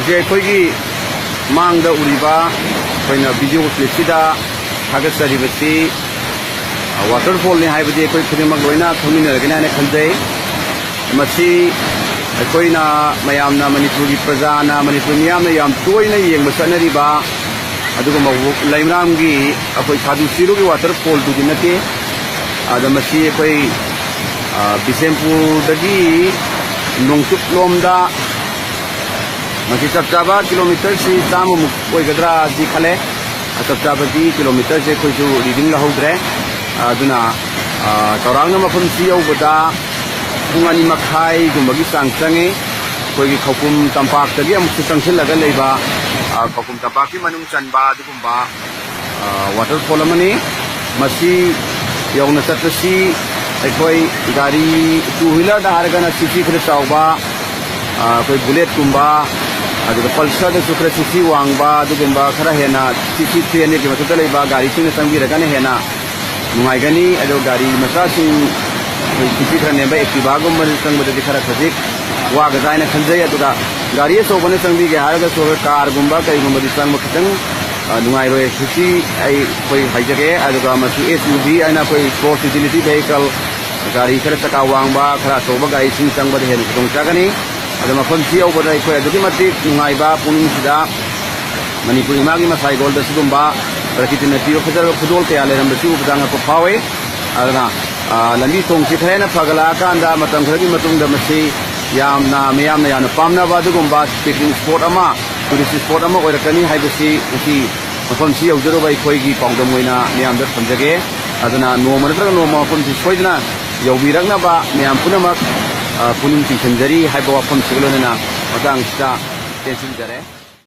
ꯍꯧꯖꯤꯛ ꯑꯩꯈꯣꯏꯒꯤ ꯃꯥꯡꯗ ꯎꯔꯤꯕ ꯑꯩꯈꯣꯏꯅ ꯚꯤꯗꯤꯑꯣ ꯀ꯭ꯂꯤꯞꯁꯤꯗ ꯊꯥꯒꯠꯆꯔꯤꯕꯁꯤ ꯋꯥꯇꯔꯐꯣꯜꯅꯤ ꯍꯥꯏꯕꯗꯤ ꯑꯩꯈꯣꯏ ꯈꯨꯗꯤꯡꯃꯛ ꯂꯣꯏꯅ ꯈꯪꯃꯤꯟꯅꯔꯒꯅꯤ ꯍꯥꯏꯅ ꯈꯟꯖꯩ ꯃꯁꯤ ꯑꯩꯈꯣꯏꯅ ꯃꯌꯥꯝꯅ ꯃꯅꯤꯄꯨꯔꯒꯤ ꯄ꯭ꯔꯖꯥꯅ ꯃꯅꯤꯄꯨꯔ ꯃꯤꯌꯥꯝꯅ ꯌꯥꯝ ꯇꯣꯏꯅ ꯌꯦꯡꯕ ꯆꯠꯅꯔꯤꯕ ꯑꯗꯨꯒꯨꯝꯕ ꯂꯩꯃꯔꯥꯝꯒꯤ ꯑꯩꯈꯣꯏ ꯁꯥꯗꯨ ꯆꯤꯔꯨꯒꯤ ꯋꯥꯇꯔꯐꯣꯜꯗꯨꯗꯤ ꯅꯠꯇꯦ ꯑꯗ ꯃꯁꯤ ꯑꯩꯈꯣꯏ ꯕꯤꯁꯦꯝꯄꯨꯔꯗꯒꯤ ꯅꯣꯡꯆꯨꯞ ꯂꯣꯝꯗ ꯃꯁꯤ ꯆꯞ ꯆꯥꯕ ꯀꯤꯂꯣꯃꯤꯇꯔꯁꯤ 100ꯃꯨꯛ ꯑꯣꯏꯒꯗ꯭ꯔꯥꯗꯤ ꯈꯜꯂꯦ ꯆꯞ ꯆꯥꯕꯗꯤ ꯀꯤꯂꯣꯃꯤꯇꯔꯁꯦ ꯑꯩꯈꯣꯏꯁꯨ ꯔꯤꯗꯤꯡ ꯂꯧꯍꯧꯗ꯭ꯔꯦ ꯑꯗꯨꯅ ꯆꯥꯎꯔꯥꯛꯅ ꯃꯐꯝꯁꯤ ꯌꯧꯕꯗ ꯄꯨꯡ 2.5ꯒꯨꯝꯕꯒꯤ ꯆꯥꯡ ꯆꯪꯉꯤ ꯑꯩꯈꯣꯏꯒꯤ ꯈꯧꯄꯨꯝ ꯇꯝꯄꯥꯛꯇꯒꯤ ꯑꯃꯨꯛꯁꯨ ꯆꯪꯁꯤꯜꯂꯒ ꯂꯩꯕ ꯈꯧꯄꯨꯝ ꯇꯝꯄꯥꯛꯀꯤ ꯃꯅꯨꯡ ꯆꯟꯕ ꯑꯗꯨꯒꯨꯝꯕ ꯋꯥꯇꯔꯐꯣꯜ ꯑꯃꯅꯤ ꯃꯁꯤ ꯌꯧꯅ ꯆꯠꯄꯁꯤ ꯑꯩꯈꯣꯏ ꯒꯥꯔꯤ 2 ꯋꯤꯂꯔꯗ ꯍꯥꯏꯔꯒꯅ ꯁꯤꯁꯤ ꯈꯔ ꯆꯥꯎꯕ ꯑꯩꯈꯣꯏ ꯕꯨꯂꯦꯠꯀꯨꯝꯕ ꯑꯗꯨꯒ ꯄꯜꯁꯔꯗꯁꯨ ꯈꯔ ꯁꯤꯁꯤ ꯋꯥꯡꯕ ꯑꯗꯨꯒꯨꯝꯕ ꯈꯔ ꯍꯦꯟꯅ ꯁꯤꯁꯤ 300ꯒꯤ ꯃꯊꯛꯇ ꯂꯩꯕ ꯒꯥꯔꯤꯁꯤꯡꯅ ꯆꯪꯕꯤꯔꯒꯅ ꯍꯦꯟꯅ ꯅꯨꯡꯉꯥꯏꯒꯅꯤ ꯑꯗꯣ ꯒꯥꯔꯤ ꯃꯆꯥꯁꯤꯡ ꯑꯩꯈꯣꯏ ꯁꯤꯁꯤ ꯈꯔ ꯅꯦꯝꯕ ꯑꯦꯛꯇꯤꯚꯥꯒꯨꯝꯕꯗ ꯆꯪꯕꯗꯗꯤ ꯈꯔ ꯈꯖꯤꯛ ꯋꯥꯒꯗ꯭ꯔꯥ ꯍꯥꯏꯅ ꯈꯟꯖꯩ ꯑꯗꯨꯒ ꯒꯥꯔꯤ ꯑꯆꯧꯕꯅ ꯆꯪꯕꯤꯒꯦ ꯍꯥꯏꯔꯒꯁꯨ ꯀꯥꯔꯒꯨꯝꯕ ꯀꯩꯒꯨꯝꯕꯗꯤ ꯆꯪꯕ ꯈꯤꯇꯪ ꯅꯨꯡꯉꯥꯏꯔꯣꯏ ꯁꯤꯁꯤ ꯑꯩꯈꯣꯏ ꯍꯥꯏꯖꯒꯦ ꯑꯗꯨꯒ ꯃꯁꯤ SUV ꯍꯥꯏꯅ ꯑꯩꯈꯣꯏ ꯁ꯭ꯄꯣꯔꯠ ꯌꯨꯇꯤꯂꯤꯇꯤ ꯚꯦꯍꯤꯀꯜ ꯒꯥꯔꯤ ꯈꯔ ꯆꯀꯥ ꯋꯥꯡꯕ ꯈꯔ ꯑꯆꯧꯕ ꯒꯥꯔꯤꯁꯤꯡ ꯆꯪꯕꯗ ꯍꯦꯟꯅ ꯈꯨꯗꯣꯡꯆꯥꯒꯅꯤ ꯑꯗꯣ ꯃꯐꯝꯁꯤ ꯌꯧꯕꯗ ꯑꯩꯈꯣꯏ ꯑꯗꯨꯛꯀꯤ ꯃꯇꯤꯛ ꯅꯨꯡꯉꯥꯏꯕ ꯄꯨꯛꯅꯤꯡꯁꯤꯗ ꯃꯅꯤꯄꯨꯔ ꯏꯃꯥꯒꯤ ꯃꯁꯥꯏꯒꯣꯜꯗ ꯁꯤꯒꯨꯝꯕ ꯄ꯭ꯔꯀꯤꯇꯤꯅ ꯄꯤꯕ ꯐꯖꯔꯕ ꯈꯨꯗꯣꯜ ꯀꯌꯥ ꯂꯩꯔꯝꯕꯁꯤ ꯎꯕꯗ ꯉꯛꯄ ꯐꯥꯎꯏ ꯑꯗꯨꯅ ꯂꯝꯕꯤ ꯊꯣꯡꯁꯤ ꯈꯔ ꯍꯦꯟꯅ ꯐꯒꯠꯂꯛꯑꯀꯥꯟꯗ ꯃꯇꯝ ꯈꯔꯒꯤ ꯃꯇꯨꯡꯗ ꯃꯁꯤ ꯃꯤꯌꯥꯝꯅ ꯌꯥꯝꯅ ꯄꯥꯝꯅꯕ ꯑꯗꯨꯒꯨꯝꯕ ꯄꯤꯛꯅꯤꯛ ꯁ꯭ꯄꯣꯠ ꯑꯃ ꯇꯨꯔꯤꯁ ꯁ꯭ꯄꯣꯠ ꯑꯃ ꯑꯣꯏꯔꯛꯀꯅꯤ ꯍꯥꯏꯕꯁꯤ ꯉꯁꯤ ꯃꯐꯝꯁꯤ ꯌꯧꯖꯔꯨꯕ ꯑꯩꯈꯣꯏꯒꯤ ꯄꯥꯎꯗꯝ ꯑꯣꯏꯅ ꯃꯤꯌꯥꯝꯗ ꯊꯝꯖꯒꯦ ꯑꯗꯨꯅ ꯅꯣꯡꯃ ꯅꯠꯇ꯭ꯔꯒ ꯅꯣꯡꯃ ꯃꯐꯝꯁꯤ ꯁꯣꯏꯗꯅ ꯌꯧꯕꯤꯔꯛꯅꯕ ꯃꯌꯥꯝ ꯄꯨꯝꯅꯃꯛ ꯄꯨꯛꯅꯤꯡ ꯆꯤꯡꯁꯤꯟꯖꯔꯤ ꯍꯥꯏꯕ ꯋꯥꯐꯝꯁꯤꯒ ꯂꯣꯏꯅꯅ ꯃꯇꯥꯡꯁꯤꯗ ꯇꯦꯟꯁꯤꯟꯖꯔꯦ